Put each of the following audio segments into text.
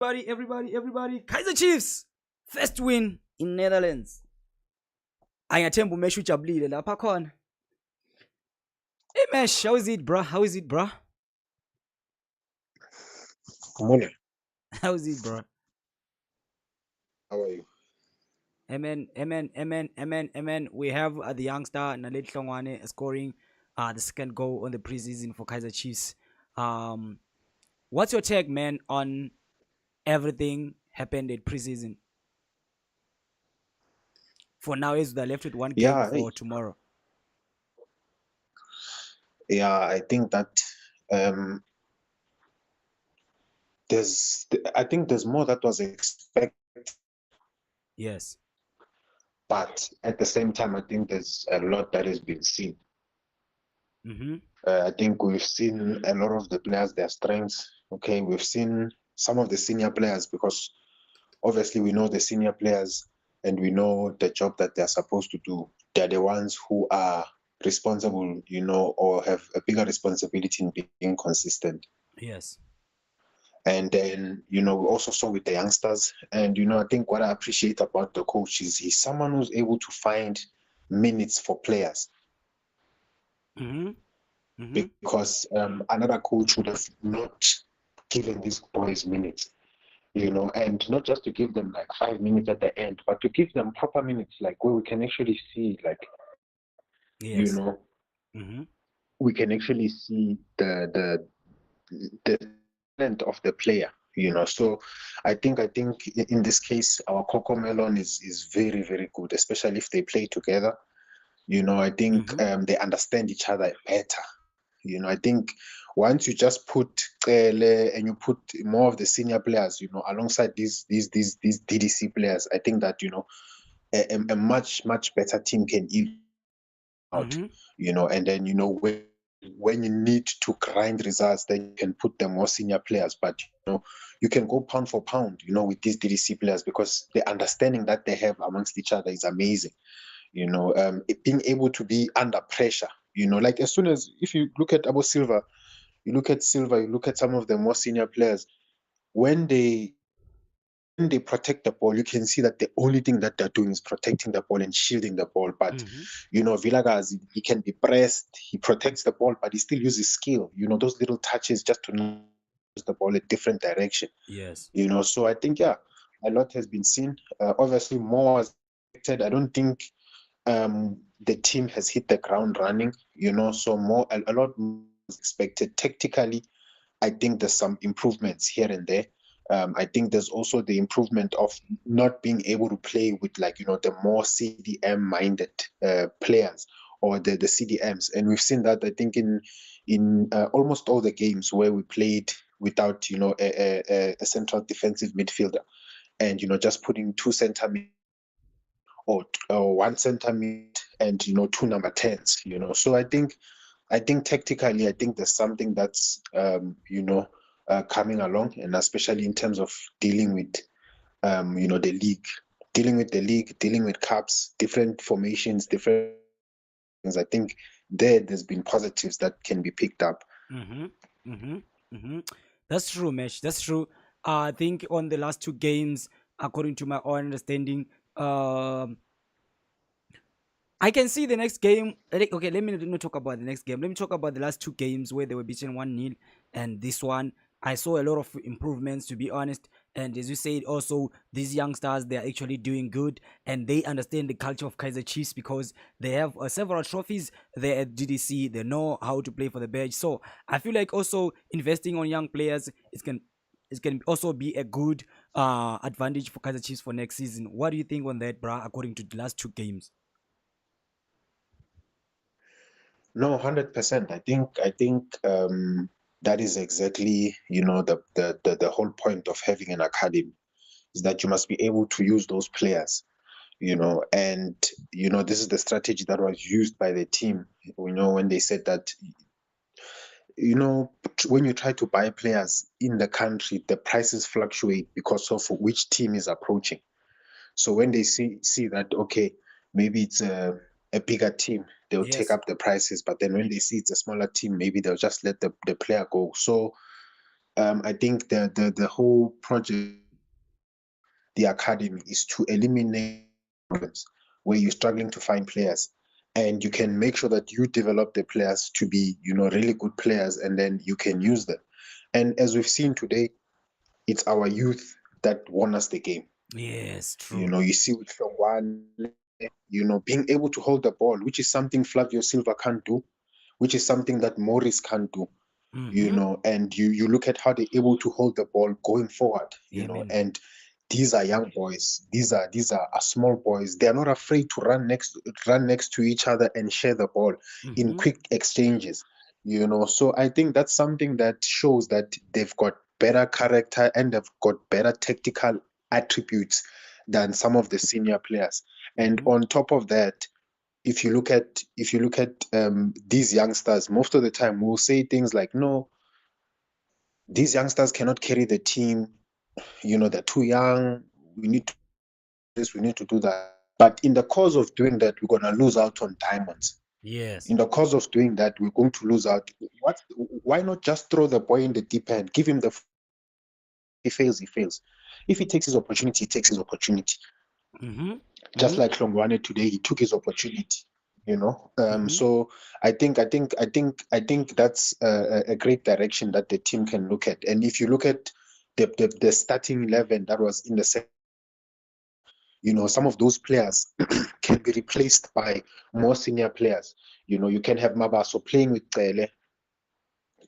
Everybody. Kaizer Chiefs. First win in Netherlands. Angathemba umesh ujabulile lapha khona. Hey Mesh, how is it, bruh? How is it, bruh? Morning. How is it, bruh? How are you? Amen. We have the youngster NALEDI HLONGWANE scoring the second goal on the preseason for Kaizer Chiefs. What's your take, man, on everything happened at preseason? For now, is they're left with one game for tomorrow. Yeah, I think that there's more that was expected. Yes. But at the same time, I think there's a lot that has been seen. I think we've seen a lot of the players, their strengths. Okay, we've seen some of the senior players because obviously we know the senior players and we know the job that they're supposed to do. They're the ones who are responsible, or have a bigger responsibility in being consistent. Yes. And then, we also saw with the youngsters. And, I think what I appreciate about the coach is he's someone who's able to find minutes for players. Because another coach would have not given these boys minutes, and not just to give them like 5 minutes at the end, but to give them proper minutes, like where we can actually see, like, yes. we can actually see the talent of the player. So I think in this case our Coco Melon is very, very good, especially if they play together. I think they understand each other better. I think once you just put and you put more of the senior players, alongside these DDC players, I think that a much better team can even out. And then when you need to grind results, then you can put the more senior players. But you can go pound for pound, with these DDC players, because the understanding that they have amongst each other is amazing. Being able to be under pressure, like as soon as, if you look at Abu Silva, you look at some of the more senior players, when they protect the ball, you can see that the only thing that they're doing is protecting the ball and shielding the ball. But Villegas, he can be pressed, he protects the ball, but he still uses skill, those little touches just to use the ball a different direction. Yes. So I think, a lot has been seen. Obviously more was expected. I don't think the team has hit the ground running, so a lot was expected. Tactically, I think there's some improvements here and there. I think there's also the improvement of not being able to play with, like, the more CDM-minded players, or the CDMs. And we've seen that, I think, in almost all the games where we played without, a central defensive midfielder, and, just putting two center mid or one center mid and, two number 10s, So I think tactically, I think there's something that's, coming along, and especially in terms of dealing with, the league, dealing with cups, different formations, different things. I think there's been positives that can be picked up. That's true, Mesh. That's true. I think on the last two games, according to my own understanding, I can see the next game. Okay, let me not talk about the next game. Let me talk about the last two games where they were beaten 1-0, and this one I saw a lot of improvements, to be honest. And as you said, also these youngsters, they are actually doing good, and they understand the culture of Kaizer Chiefs because they have several trophies there at DDC. They know how to play for the badge. So I feel like also investing on young players it can also be a good advantage for Kaizer Chiefs for next season. What do you think on that, bruh? According to the last two games. No, 100%. I think that is exactly, the whole point of having an academy, is that you must be able to use those players, and this is the strategy that was used by the team, when they said that, when you try to buy players in the country, the prices fluctuate because of which team is approaching. So when they see that, okay, maybe it's a bigger team, they'll take up the prices. But then when they see it's a smaller team, maybe they'll just let the player go. So I think the whole project, the academy, is to eliminate problems where you're struggling to find players, and you can make sure that you develop the players to be, really good players, and then you can use them. And as we've seen today, it's our youth that won us the game. Yes, true. You see with Hlongwane, being able to hold the ball, which is something Flavio Silva can't do, which is something that Morris can't do. And you look at how they're able to hold the ball going forward, Yeah, man. and these are young boys. These are small boys. They're not afraid to run next to each other and share the ball in quick exchanges. So I think that's something that shows that they've got better character and they've got better tactical attributes than some of the senior players. And on top of that, if you look at these youngsters, most of the time we'll say things like, no, these youngsters cannot carry the team. They're too young. We need to do this, we need to do that. But in the course of doing that, we're going to lose out on diamonds. Yes. In the course of doing that, we're going to lose out. Why not just throw the boy in the deep end, give him the, he fails, he fails. If he takes his opportunity, he takes his opportunity. Just like Hlongwane today, he took his opportunity. So I think that's a great direction that the team can look at. And if you look at the starting 11 that was in the second, some of those players can be replaced by more senior players. You can have Mabaso playing with Tele,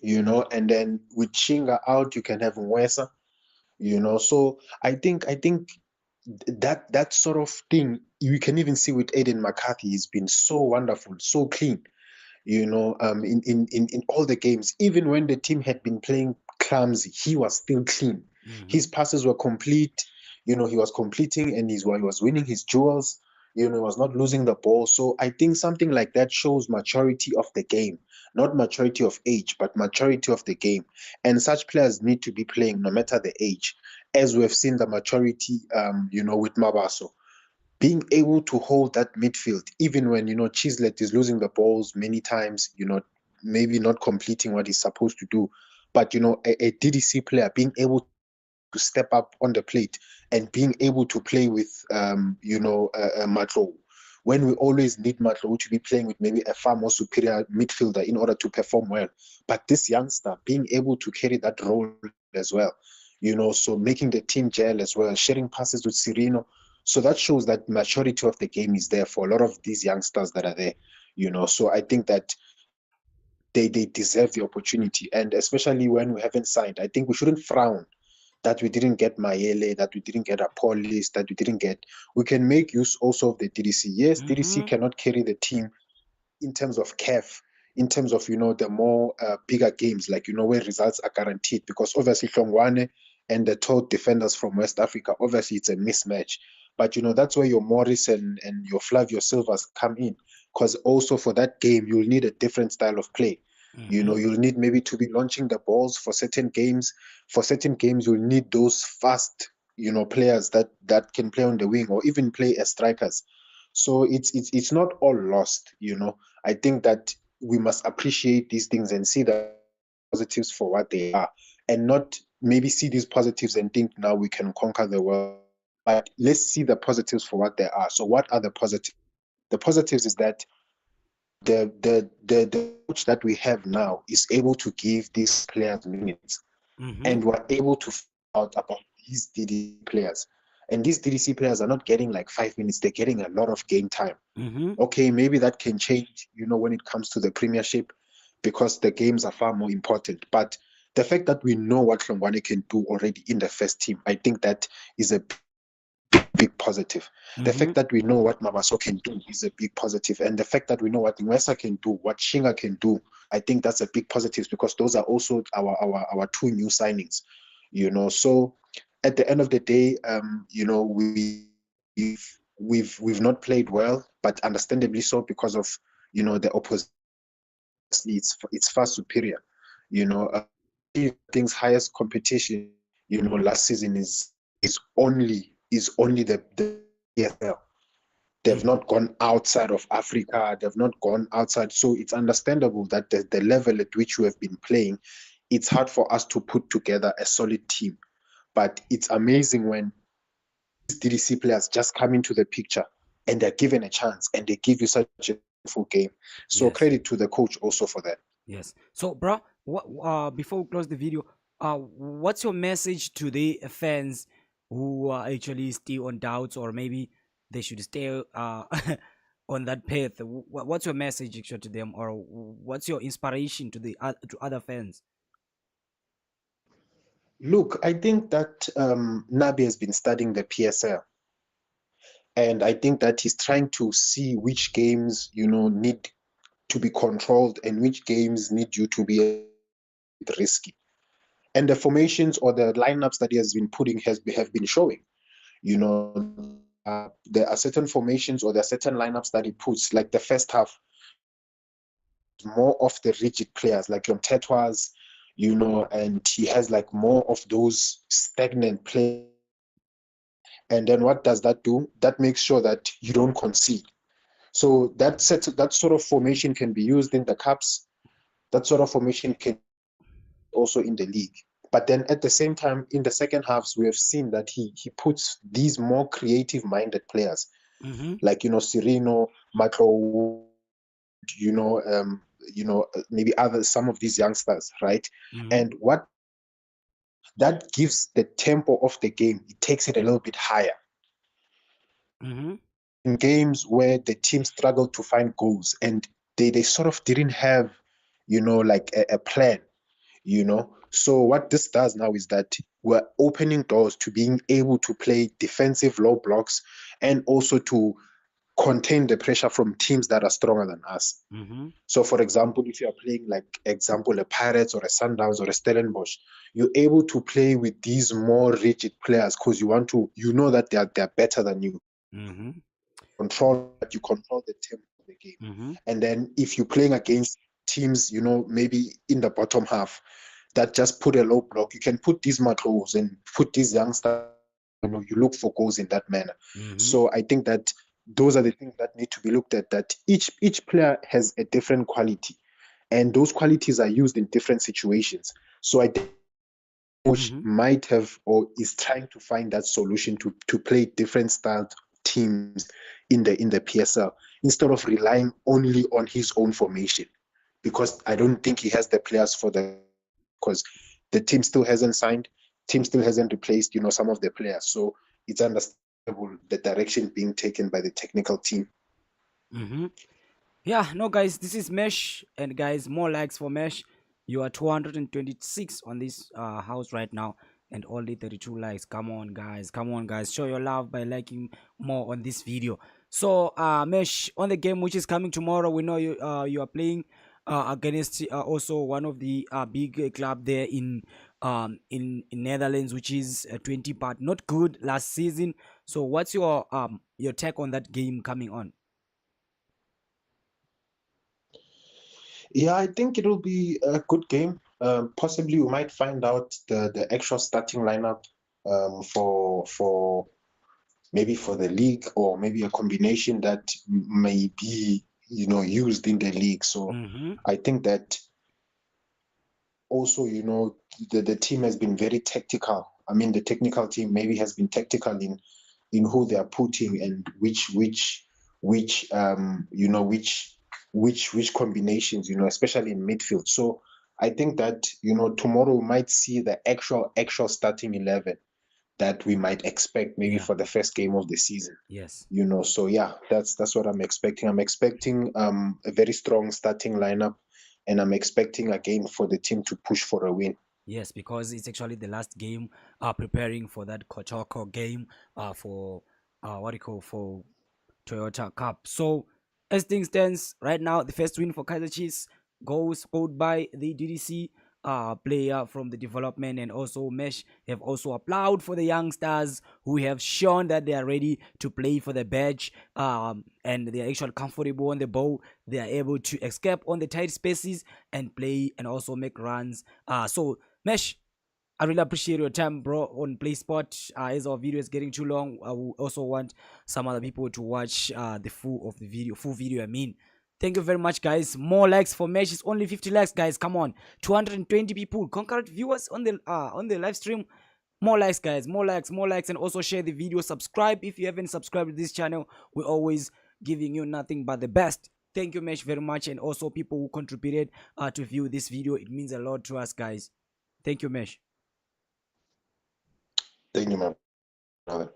and then with Shinga out, you can have Mwesa. So I think that sort of thing you can even see with Aiden McCarthy. He's been so wonderful, so clean, in all the games. Even when the team had been playing clumsy, he was still clean. His passes were complete. He was completing, and he was winning his duels. He was not losing the ball. So I think something like that shows maturity of the game, not maturity of age, but maturity of the game. And such players need to be playing no matter the age, as we have seen the maturity, with Mabaso being able to hold that midfield, even when, Chislet is losing the balls many times, maybe not completing what he's supposed to do. But, a DDC player being able to step up on the plate and being able to play with, Matlo. When we always need Matlo to be playing with maybe a far more superior midfielder in order to perform well. But this youngster being able to carry that role as well, so making the team gel as well, sharing passes with Cirino. So that shows that maturity of the game is there for a lot of these youngsters that are there, So I think that they deserve the opportunity. And especially when we haven't signed, I think we shouldn't frown that we didn't get Mayele, that we didn't get Apolis, that we didn't get. We can make use also of the DDC. Yes, DDC cannot carry the team in terms of CAF, in terms of, the more bigger games, like, where results are guaranteed. Because obviously Hlongwane and the top defenders from West Africa, obviously it's a mismatch. But, that's where your Morris and your Flavio Silvas come in. Because also for that game, you'll need a different style of play. You'll need maybe to be launching the balls for certain games. For certain games, you'll need those fast, players that can play on the wing or even play as strikers. So it's not all lost. I think that we must appreciate these things and see the positives for what they are, and not maybe see these positives and think now we can conquer the world. But let's see the positives for what they are. So what are the positives? The positives is that the coach that we have now is able to give these players minutes, and we're able to find out about these DDC players. And these DDC players are not getting like 5 minutes; they're getting a lot of game time. Okay, maybe that can change, when it comes to the Premiership, because the games are far more important. But the fact that we know what Hlongwane can do already in the first team, I think that is a big positive. The fact that we know what Mabaso can do is a big positive. And the fact that we know what Nwesa can do, what Shinga can do, I think that's a big positive, because those are also our two new signings. So at the end of the day, we've not played well, but understandably so, because of the opposition. It's far superior. Things highest competition. Last season is only the EFL. They've not gone outside of Africa. They've not gone outside. So it's understandable that the level at which you have been playing it's hard for us to put together a solid team. But it's amazing when these DDC players just come into the picture and they're given a chance and they give you such a full game. So Yes. credit to the coach also for that. Yes. So, bro, what before we close the video, what's your message to the fans who are actually still on doubts, or maybe they should stay on that path? What's your message actually to them, or what's your inspiration to the to other fans? Look, I think that Nabi has been studying the PSL, and I think that he's trying to see which games, need to be controlled and which games need you to be risky. And the formations or the lineups that he has been putting have been showing. There are certain formations or there are certain lineups that he puts, like the first half, more of the rigid players, like your Tetwas, and he has like more of those stagnant players. And then what does that do? That makes sure that you don't concede. So that sort of formation can be used in the cups. That sort of formation can also in the league. But then at the same time, in the second halves, we have seen that he puts these more creative-minded players, like Cirino, Matlo, maybe some of these youngsters, right? And what that gives the tempo of the game, it takes it a little bit higher. In games where the team struggled to find goals and they sort of didn't have, like a plan, So what this does now is that we're opening doors to being able to play defensive low blocks and also to contain the pressure from teams that are stronger than us. So, for example, if you are playing, a Pirates or a Sundowns or a Stellenbosch, you're able to play with these more rigid players because you know that they're better than you. You control the tempo of the game. And then if you're playing against teams, maybe in the bottom half, that just put a low block, you can put these macros and put these youngsters, you look for goals in that manner. So I think that those are the things that need to be looked at, that each player has a different quality and those qualities are used in different situations. So I think coach might have or is trying to find that solution to play different style teams in the PSL instead of relying only on his own formation, because I don't think he has the players for because the team still hasn't signed, team still hasn't replaced, some of the players. So it's understandable the direction being taken by the technical team. Yeah, no, guys, this is Mesh, and guys, more likes for Mesh. You are 226 on this house right now, and only 32 likes. Come on, guys, show your love by liking more on this video. So, Mesh, on the game which is coming tomorrow, we know you are playing against also one of the big club there in Netherlands, which is 20, but not good last season. So, what's your take on that game coming on? Yeah, I think it'll be a good game. Possibly we might find out the actual starting lineup for maybe for the league, or maybe a combination that may be used in the league. So I think that also the team has been very tactical. I mean, the technical team maybe has been tactical in who they are putting and which combinations, especially in midfield. So I think that tomorrow we might see the actual starting 11 that we might expect maybe for the first game of the season. Yes. So yeah, that's what I'm expecting. I'm expecting a very strong starting lineup, and I'm expecting again for the team to push for a win. Yes, because it's actually the last game preparing for that Kotoko game for for Toyota Cup. So as things stands right now, the first win for Kaizer Chiefs goes owed by the DDC player from the development, and also Mesh have also applauded for the youngsters who have shown that they are ready to play for the badge, and they are actually comfortable on the ball. They are able to escape on the tight spaces and play and also make runs. So Mesh, I really appreciate your time, bro, on Playspot. As our video is getting too long, I will also want some other people to watch the full video. I mean, Thank you very much, guys. More likes for Mesh. It's only 50 likes, guys. Come on, 220 people, concurrent viewers on the live stream. More likes, guys. More likes, and also share the video. Subscribe if you haven't subscribed to this channel. We're always giving you nothing but the best. Thank you, Mesh, very much, and also people who contributed to view this video. It means a lot to us, guys. Thank you, Mesh. Thank you, man.